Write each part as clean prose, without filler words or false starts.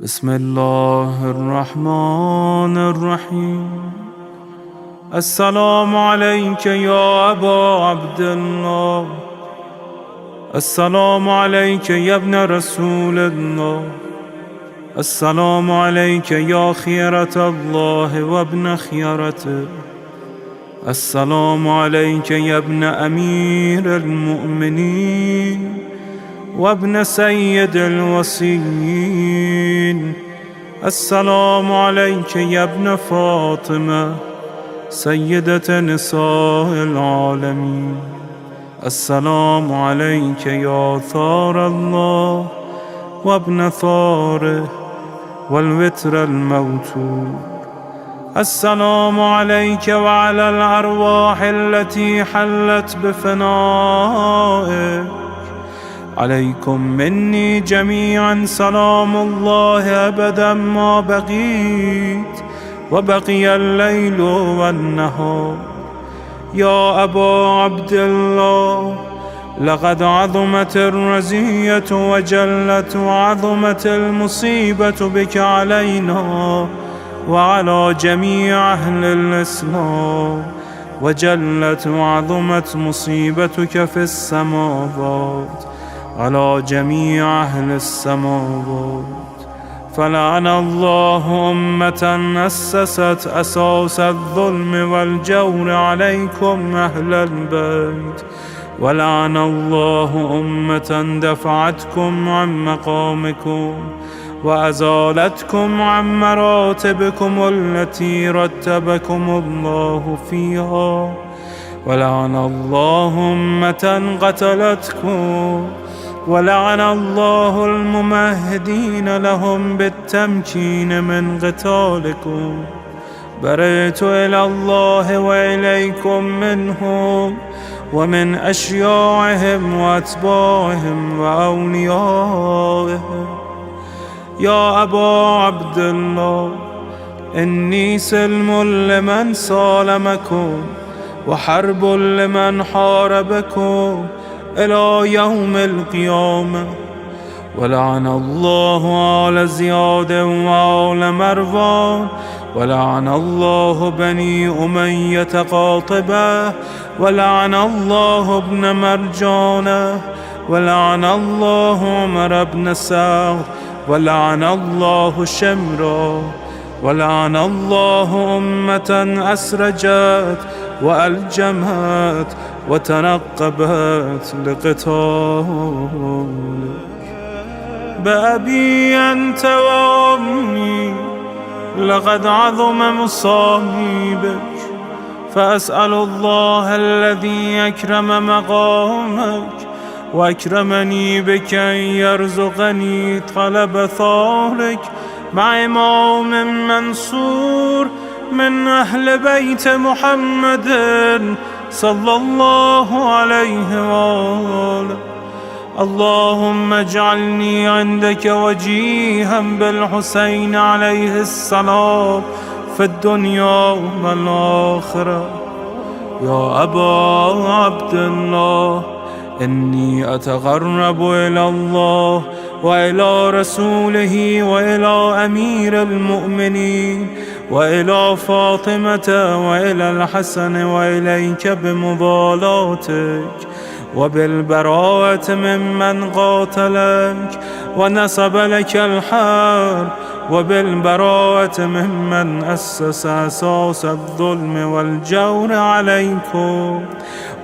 بسم الله الرحمن الرحيم. السلام عليك يا أبا عبد الله، السلام عليك يا ابن رسول الله، السلام عليك يا خيرة الله وابن خيرته، السلام عليك يا ابن أمير المؤمنين وابن سيد الوصيين، السلام عليك يا ابن فاطمة سيدة نساء العالمين، السلام عليك يا ثار الله وابن ثاره والوتر الموتور، السلام عليك وعلى الأرواح التي حلت بفنائك، عليكم مني جميعا سلام الله أبدا ما بقيت وبقي الليل والنهار. يا أبا عبد الله، لقد عظمت الرزية وجلت وعظمت المصيبة بك علينا وعلى جميع أهل الإسلام، وجلت وعظمت مصيبتك في السماوات على جميع أهل السماوات. فلعن الله أمة أسست أساس الظلم والجور عليكم أهل البيت، ولعن الله أمة دفعتكم عن مقامكم وأزالتكم عن مراتبكم التي رتبكم الله فيها، ولعن الله أمة قتلتكم، ولعن الله الممهدين لهم بالتمكين من قتالكم. برئت إلى الله وإليكم منهم ومن أشياعهم وأتباعهم وأوليائهم. يا أبا عبد الله، إني سلم لمن سالمكم وحرب لمن حاربكم إلى يوم القيامة. ولعن الله آل زياد وآل مروان، ولعن الله بني أمية قاطبة، ولعن الله ابن مرجانة، ولعن الله عمر بن سعد، ولعن الله شمرا، ولعن الله أمة أسرجت وألجمت وتنقبت لقتالك. بأبي أنت وأمي، لقد عظم مصائبك، فأسأل الله الذي أكرم مقامك وأكرمني بك أن يرزقني طلب ثارك مع إمام منصور من أهل بيت محمد صلى الله عليه وآله. اللهم اجعلني عندك وجيها بالحسين عليه السلام في الدنيا والآخرة. يا أبا عبد الله، إني أتقرب إلى الله وإلى رسوله وإلى أمير المؤمنين وإلى فاطمة وإلى الحسن وإليك بمضالاتك وبالبراءة ممن قاتلك ونسب لك الحرب، وبالبراءة ممن أسس أساس الظلم والجور عليكم.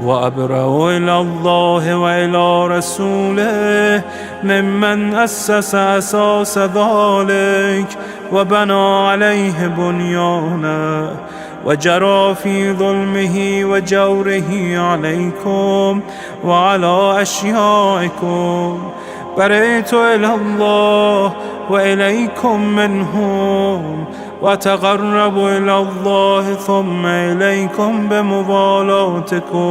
وأبرأ إلى الله وإلى رسوله ممن أسس أساس ذلك وبنى عليه بنيانه وجرى في ظلمه وجوره عليكم وعلى أشيائكم. برئت إلى الله وإليكم منهم، وتقرب إلى الله ثم إليكم بمضالاتكم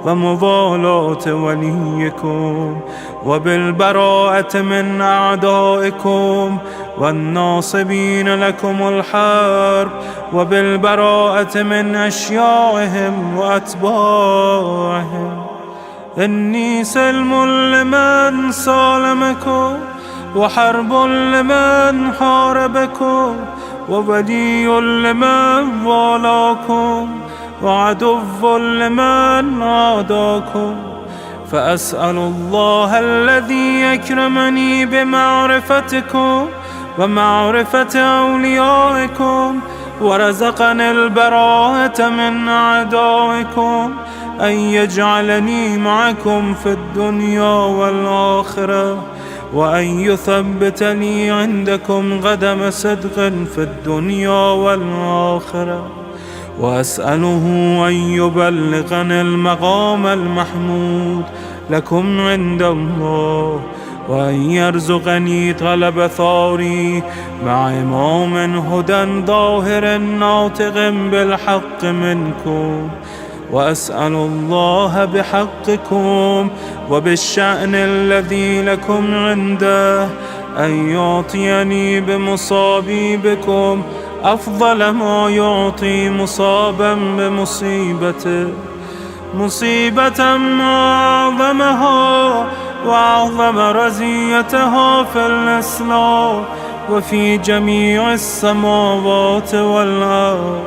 ومضالاة وليكم، وبالبراءة من أعدائكم والناصبين لكم الحرب، وبالبراءة من أشياعهم وأتباعهم. إني سلم لمن سالمكم، وحرب لمن حاربكم، وولي لمن والاكم، وعدو لمن عاداكم. فأسأل الله الذي يكرمني بمعرفتكم ومعرفة أوليائكم، ورزقني البراءة من أعدائكم، أن يجعلني معكم في الدنيا والآخرة، وأن يثبتني عندكم قدم صدق في الدنيا والآخرة. وأسأله أن يبلغني المقام المحمود لكم عند الله، وأن يرزقني طلب ثاري مع إمام هدى ظاهر ناطق بالحق منكم. وأسأل الله بحقكم وبالشأن الذي لكم عنده أن يعطيني بمصابي بكم أفضل ما يعطي مصابا بمصيبته، مصيبة أعظمها وأعظم رزيتها في الإسلام وفي جميع السماوات والأرض.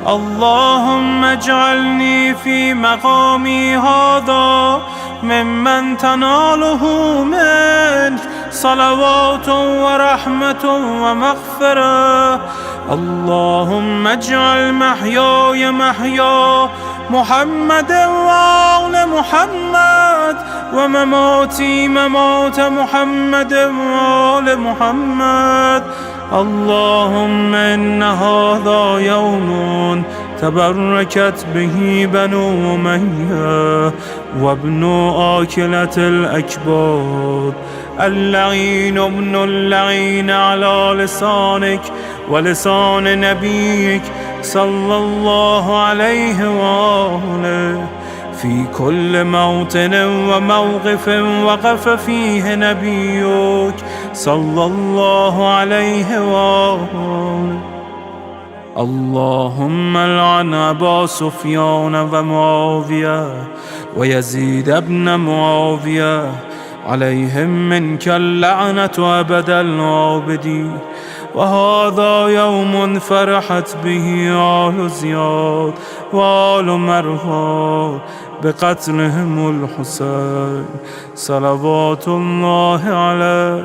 اللهم اجعلني في مقامي هذا ممن تناله منك صلوات ورحمة ومغفرة. اللهم اجعل محياي محيا محمد وآل محمد، ومماتي ممات محمد وآل محمد. اللهم إن هذا يوم تبركت به بنو أمية وابن آكلة الأكباد، اللعين ابن اللعين على لسانك ولسان نبيك صلى الله عليه وآله، في كل موطن وموقف وقف فيه نبيك صلى الله عليه وآله. اللهم لعن أبا سفيان ومعاوية ويزيد بن معاوية، عليهم منك اللعنة أبد العابدين. وهذا يوم فرحت به آل زياد وآل مروان بقتلهم الحسين صلوات الله عليه.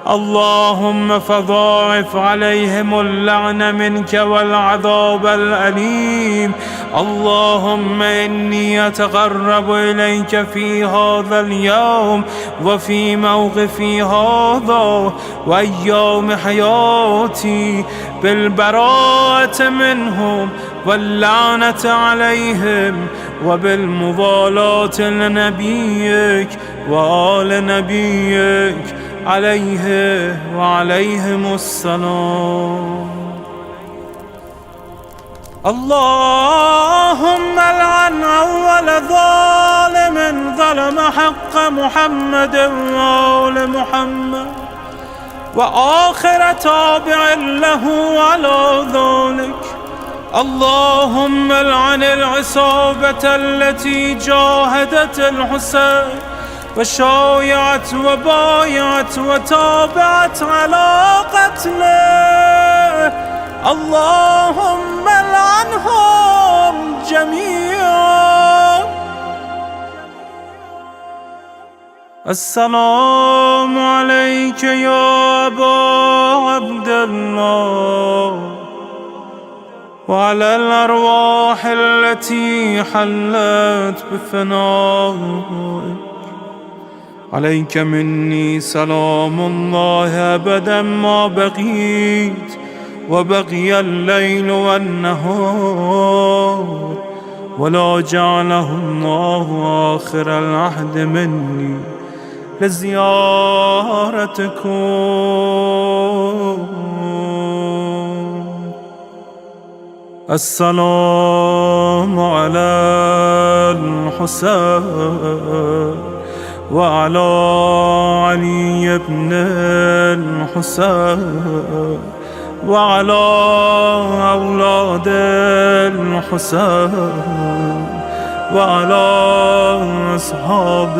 اللهم فضاعف عليهم اللعن منك والعذاب الأليم. اللهم إني أتقرب إليك في هذا اليوم وفي موقفي هذا وأيام حياتي بالبراءة منهم واللعنة عليهم، وبالموالاة لنبيك وآل نبيك عليه وعليهم السلام. اللهم لعن أول ظالم ظلم حق محمد وآل محمد، وآخر تابع له على ذلك. اللهم لعن العصابة التي جاهدت الحسين وشايعت وبايعت وتابعت على قتله. اللهم لعنهم جميعا. السلام عليك يا أبا عبد الله، وعلى الأرواح التي حلت بفنائك. عليك مني سلام الله أبدا ما بقيت وبقي الليل والنهار، ولا جعله الله آخر العهد مني لزيارتكم. السلام على الحسين وعلى علي بن الحسين وعلى أولاد الحسين وعلى أصحاب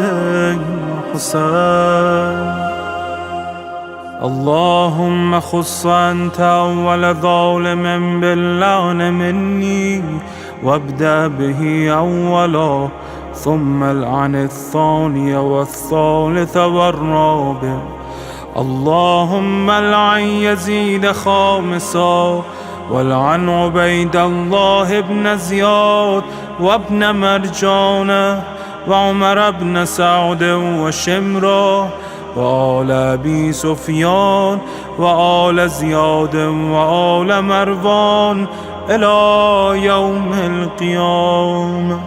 الحسين. اللهم خص أنت أول ظالم باللعن مني، وابدأ به أولا، ثم العن الثاني والثالث والرابع. اللهم العن يزيد خامسا، والعن عبيد الله بن زياد وابن مرجان وعمر بن سعد وشمرة وآل أبي سفيان وآل زياد وآل مروان إلى يوم القيامة.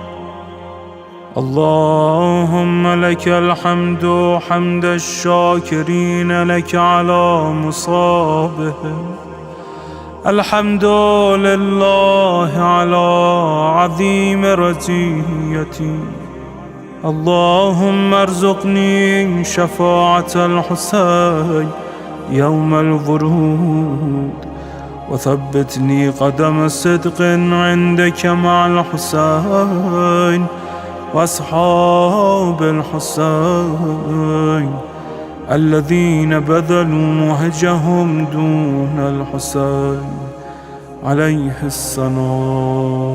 اللهم لك الحمد حمد الشاكرين لك على مصابهم. الحمد لله على عظيم رزيتي. اللهم ارزقني شفاعة الحسين يوم الورود، وثبتني قدم صدق عندك مع الحسين وأصحاب الحسين الذين بذلوا مهجهم دون الحسين عليه السلام.